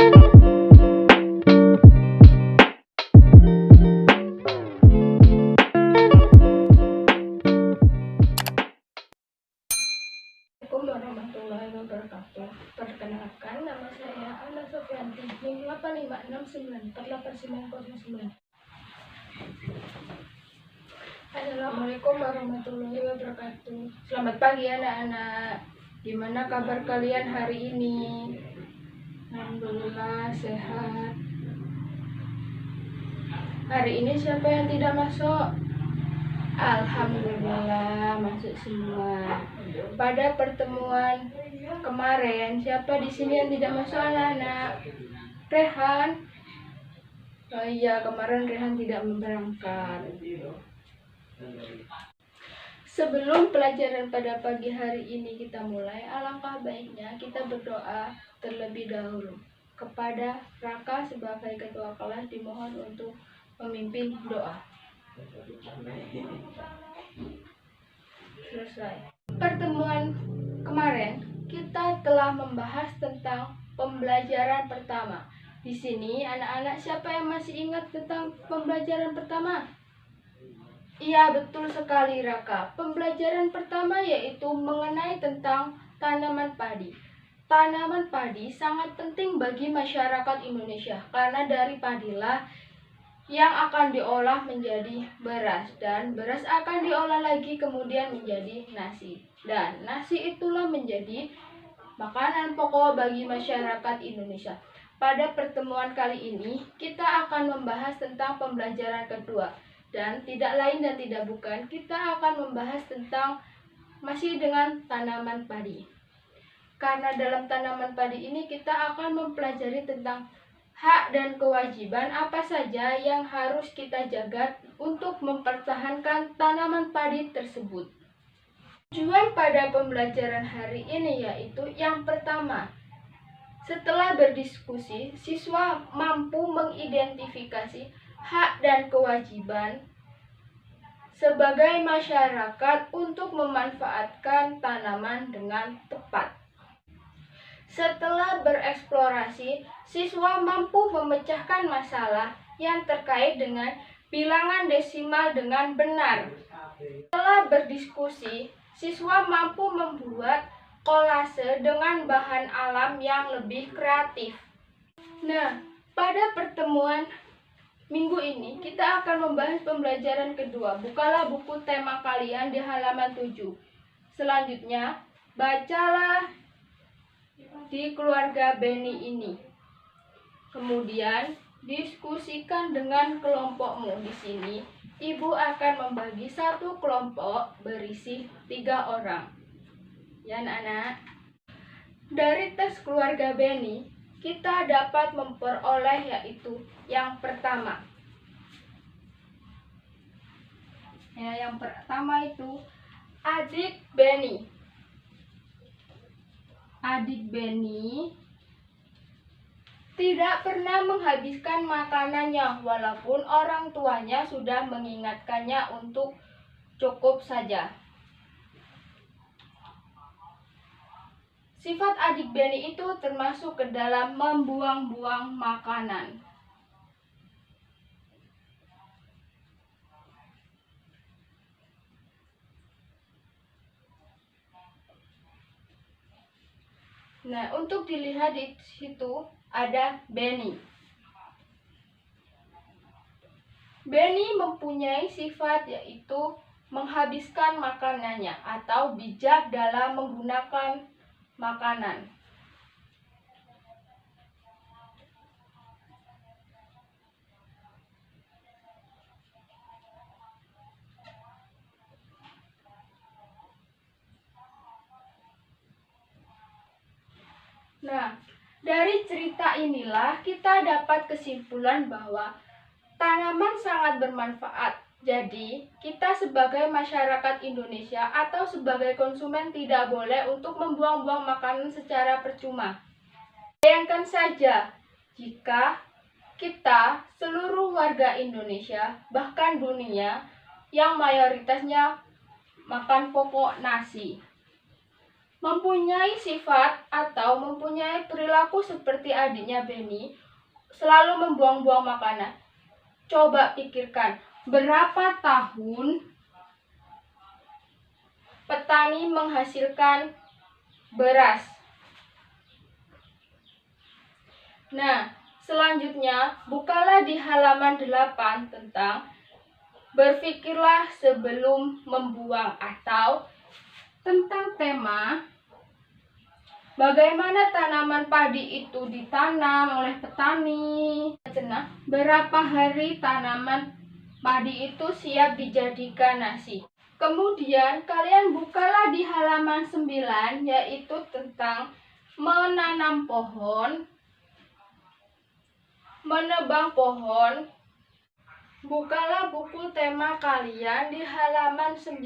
Assalamualaikum warahmatullahi wabarakatuh. Perkenalkan, nama saya Ana Sofianti, NIM 856948909. Assalamualaikum warahmatullahi wabarakatuh. Selamat pagi anak-anak. Gimana kabar kalian hari ini? Alhamdulillah sehat. Hari ini siapa yang tidak masuk? Alhamdulillah masuk semua. Pada pertemuan kemarin, siapa di sini yang tidak masuk anak-anak? Rehan. Oh iya, kemarin Rehan tidak berangkat. Sebelum pelajaran pada pagi hari ini kita mulai, alangkah baiknya kita berdoa terlebih dahulu. Kepada Raka sebagai ketua kelas dimohon untuk memimpin doa. Selesai. Pertemuan kemarin kita telah membahas tentang pembelajaran pertama. Di sini anak-anak siapa yang masih ingat tentang pembelajaran pertama? Iya, betul sekali Raka. Pembelajaran pertama yaitu mengenai tentang tanaman padi. Tanaman padi sangat penting bagi masyarakat Indonesia karena dari padilah yang akan diolah menjadi beras, dan beras akan diolah lagi kemudian menjadi nasi, dan nasi itulah menjadi makanan pokok bagi masyarakat Indonesia. Pada pertemuan kali ini kita akan membahas tentang pembelajaran kedua, dan tidak lain dan tidak bukan kita akan membahas tentang masih dengan tanaman padi. Karena dalam tanaman padi ini kita akan mempelajari tentang hak dan kewajiban apa saja yang harus kita jaga untuk mempertahankan tanaman padi tersebut. Tujuan pada pembelajaran hari ini yaitu yang pertama, setelah berdiskusi, siswa mampu mengidentifikasi hak dan kewajiban sebagai masyarakat untuk memanfaatkan tanaman dengan tepat. Setelah bereksplorasi, siswa mampu memecahkan masalah yang terkait dengan bilangan desimal dengan benar. Setelah berdiskusi, siswa mampu membuat kolase dengan bahan alam yang lebih kreatif. Nah, pada pertemuan minggu ini kita akan membahas pembelajaran kedua. Bukalah buku tema kalian di halaman 7. Selanjutnya, bacalah di keluarga Beni ini. Kemudian diskusikan dengan kelompokmu. Di sini ibu akan membagi satu kelompok berisi 3 orang. Ya anak-anak. Dari tes keluarga Beni kita dapat memperoleh yaitu yang pertama. Yang pertama itu adik Beni. Adik Beni tidak pernah menghabiskan makanannya walaupun orang tuanya sudah mengingatkannya untuk cukup saja. Sifat adik Beni itu termasuk ke dalam membuang-buang makanan. Nah, untuk dilihat di situ ada Beni. Beni mempunyai sifat yaitu menghabiskan makanannya atau bijak dalam menggunakan makanan. Nah, dari cerita inilah kita dapat kesimpulan bahwa tanaman sangat bermanfaat. Jadi, kita sebagai masyarakat Indonesia atau sebagai konsumen tidak boleh untuk membuang-buang makanan secara percuma. Bayangkan saja jika kita seluruh warga Indonesia, bahkan dunia, yang mayoritasnya makan pokok nasi. mempunyai sifat atau mempunyai perilaku seperti adiknya Benny, selalu membuang-buang makanan. Coba pikirkan, berapa tahun petani menghasilkan beras? Nah, selanjutnya bukalah di halaman 8 tentang berpikirlah sebelum membuang, atau tentang tema bagaimana tanaman padi itu ditanam oleh petani. Berapa hari tanaman padi itu siap dijadikan nasi. Kemudian kalian bukalah di halaman 9, yaitu tentang menanam pohon, menebang pohon. Bukalah buku tema kalian di halaman 9,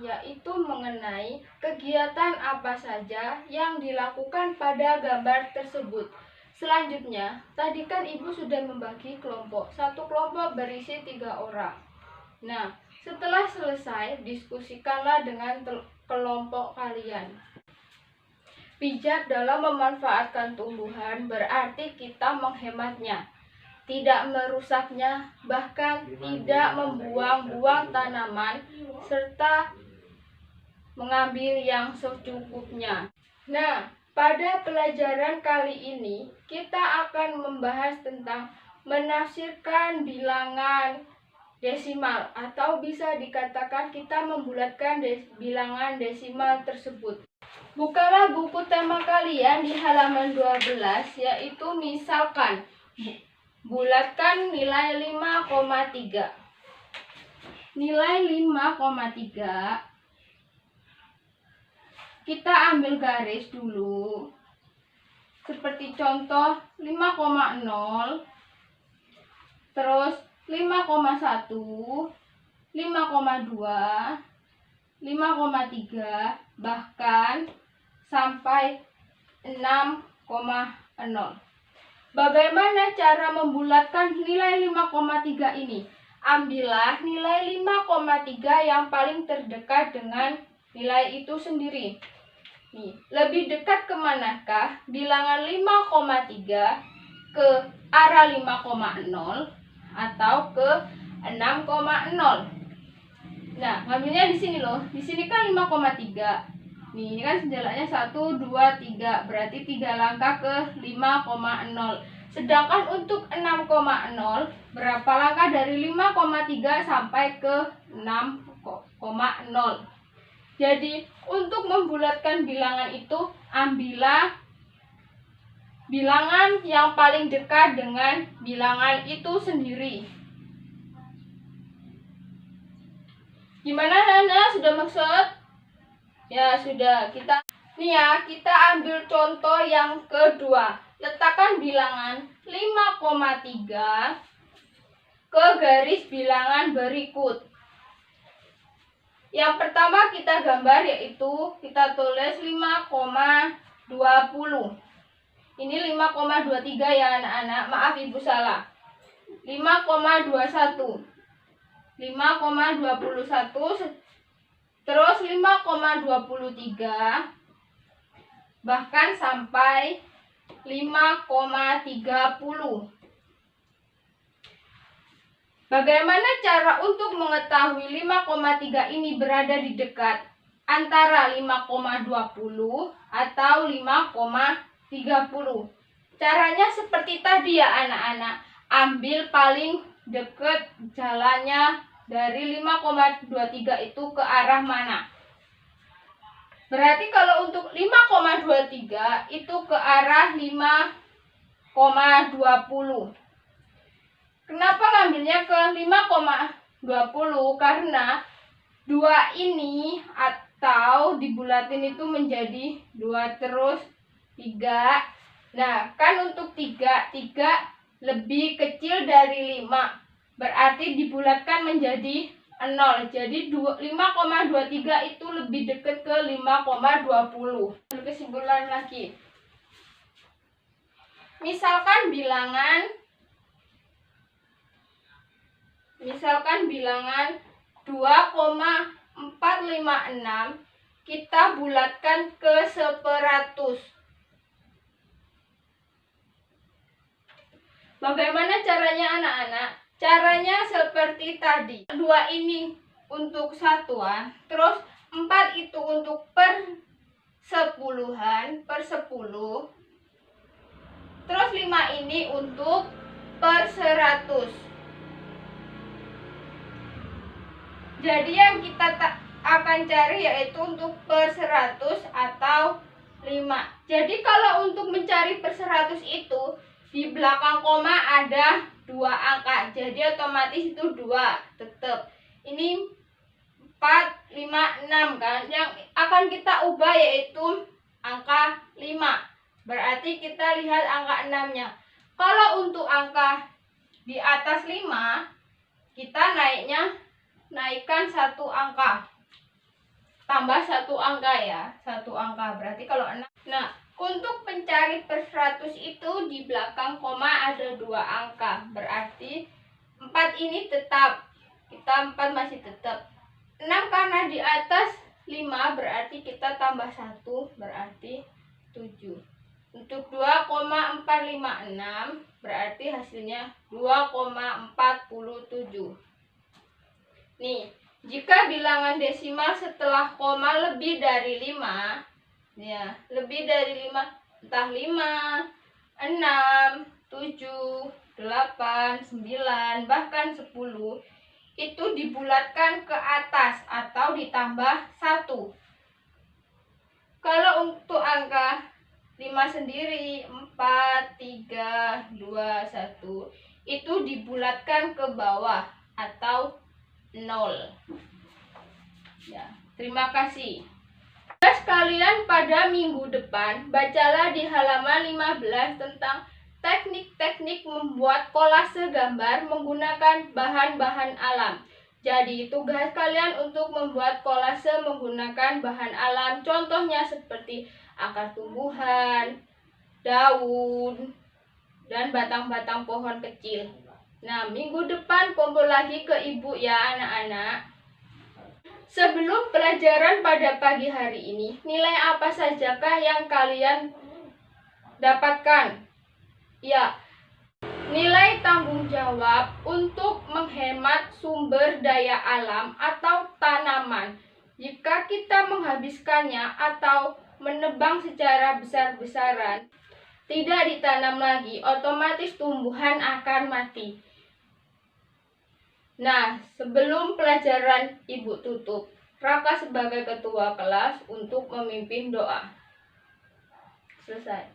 yaitu mengenai kegiatan apa saja yang dilakukan pada gambar tersebut. Selanjutnya, tadi kan Ibu sudah membagi kelompok. Satu kelompok berisi 3 orang. Nah, setelah selesai, diskusikanlah dengan kelompok kalian. Bijak dalam memanfaatkan tumbuhan berarti kita menghematnya, tidak merusaknya, bahkan tidak membuang-buang tanaman, serta mengambil yang secukupnya. Nah, pada pelajaran kali ini kita akan membahas tentang menafsirkan bilangan desimal, atau bisa dikatakan kita membulatkan bilangan desimal tersebut. Bukalah buku tema kalian di halaman 12, yaitu misalkan. Bulatkan nilai 5,3. Nilai 5,3 kita ambil garis dulu. Seperti contoh 5,0, terus 5,1, 5,2, 5,3, bahkan sampai 6,0. Bagaimana cara membulatkan nilai 5,3 ini? Ambillah nilai 5,3 yang paling terdekat dengan nilai itu sendiri. Nih, lebih dekat kemanakah bilangan 5,3? Ke arah 5,0 atau ke 6,0? Nah, ngambilnya di sini loh. Di sini kan 5,3. Nih, ini kan jaraknya 1, 2, 3. Berarti 3 langkah ke 5,0. Sedangkan untuk 6,0, berapa langkah dari 5,3 sampai ke 6,0? Jadi, untuk membulatkan bilangan itu, ambillah bilangan yang paling dekat dengan bilangan itu sendiri. Gimana, Nana? Sudah maksud? Ya sudah, kita ambil contoh yang kedua. Letakkan bilangan 5,3 ke garis bilangan berikut. Yang pertama kita gambar, yaitu kita tulis 5,20. Ini 5,23 ya anak-anak, maaf Ibu salah. 5,21, 5,21, terus 5,23, bahkan sampai 5,30. Bagaimana cara untuk mengetahui 5,3 ini berada di dekat antara 5,20 atau 5,30? Caranya seperti tadi ya anak-anak. Ambil paling dekat jalannya dari 5,23 itu ke arah mana? Berarti kalau untuk 5,23 itu ke arah 5,20. Kenapa ngambilnya ke 5,20? Karena 2 ini atau dibulatin itu menjadi 2 terus 3. Nah, kan untuk 3 lebih kecil dari 5. Berarti dibulatkan menjadi 0. Jadi 5,23 itu lebih dekat ke 5,20. Kesimpulan lagi. Misalkan bilangan 2,456 kita bulatkan ke 100. Bagaimana caranya anak-anak? Caranya seperti tadi. 2 ini untuk satuan, terus 4 itu untuk per sepuluhan, per 10. Terus 5 ini untuk per 100. Jadi yang kita akan cari yaitu untuk per 100 atau 5. Jadi kalau untuk mencari per 100 itu di belakang koma ada 2 angka. Jadi otomatis itu 2 tetap. Ini 4, 5, 6 kan. Yang akan kita ubah yaitu angka 5. Berarti kita lihat angka 6-nya. Kalau untuk angka di atas 5, kita naikkan 1 angka. Tambah 1 angka ya. 1 angka. Berarti kalau 6. Nah, untuk mencari per 100 itu di belakang koma ada 2 angka. Berarti 4 ini tetap. Kita 4 masih tetap. 6 karena di atas 5 berarti kita tambah 1 berarti 7. Untuk 2,456 berarti hasilnya 2,47. Nih, jika bilangan desimal setelah koma lebih dari 5, ya, lebih dari 5, entah 5, 6, 7, 8, 9, bahkan 10, itu dibulatkan ke atas atau ditambah 1. Kalau untuk angka 5 sendiri, 4, 3, 2, 1, itu dibulatkan ke bawah atau 0. Ya, terima kasih. Sekalian pada minggu depan, bacalah di halaman 15 tentang teknik-teknik membuat kolase gambar menggunakan bahan-bahan alam. Jadi, tugas kalian untuk membuat kolase menggunakan bahan alam, contohnya seperti akar tumbuhan, daun, dan batang-batang pohon kecil. Nah, minggu depan kumpul lagi ke ibu ya anak-anak. Sebelum pelajaran pada pagi hari ini, nilai apa sajakah yang kalian dapatkan? Ya, nilai tanggung jawab untuk menghemat sumber daya alam atau tanaman. Jika kita menghabiskannya atau menebang secara besar-besaran, tidak ditanam lagi, otomatis tumbuhan akan mati. Nah, sebelum pelajaran ibu tutup, Raka sebagai ketua kelas untuk memimpin doa. Selesai.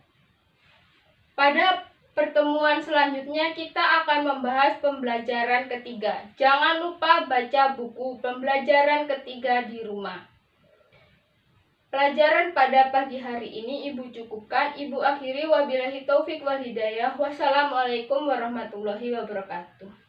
Pada pertemuan selanjutnya kita akan membahas pembelajaran ketiga. Jangan lupa baca buku pembelajaran ketiga di rumah. Pelajaran pada pagi hari ini ibu cukupkan, ibu akhiri wabillahi taufik wal hidayah. Wassalamualaikum warahmatullahi wabarakatuh.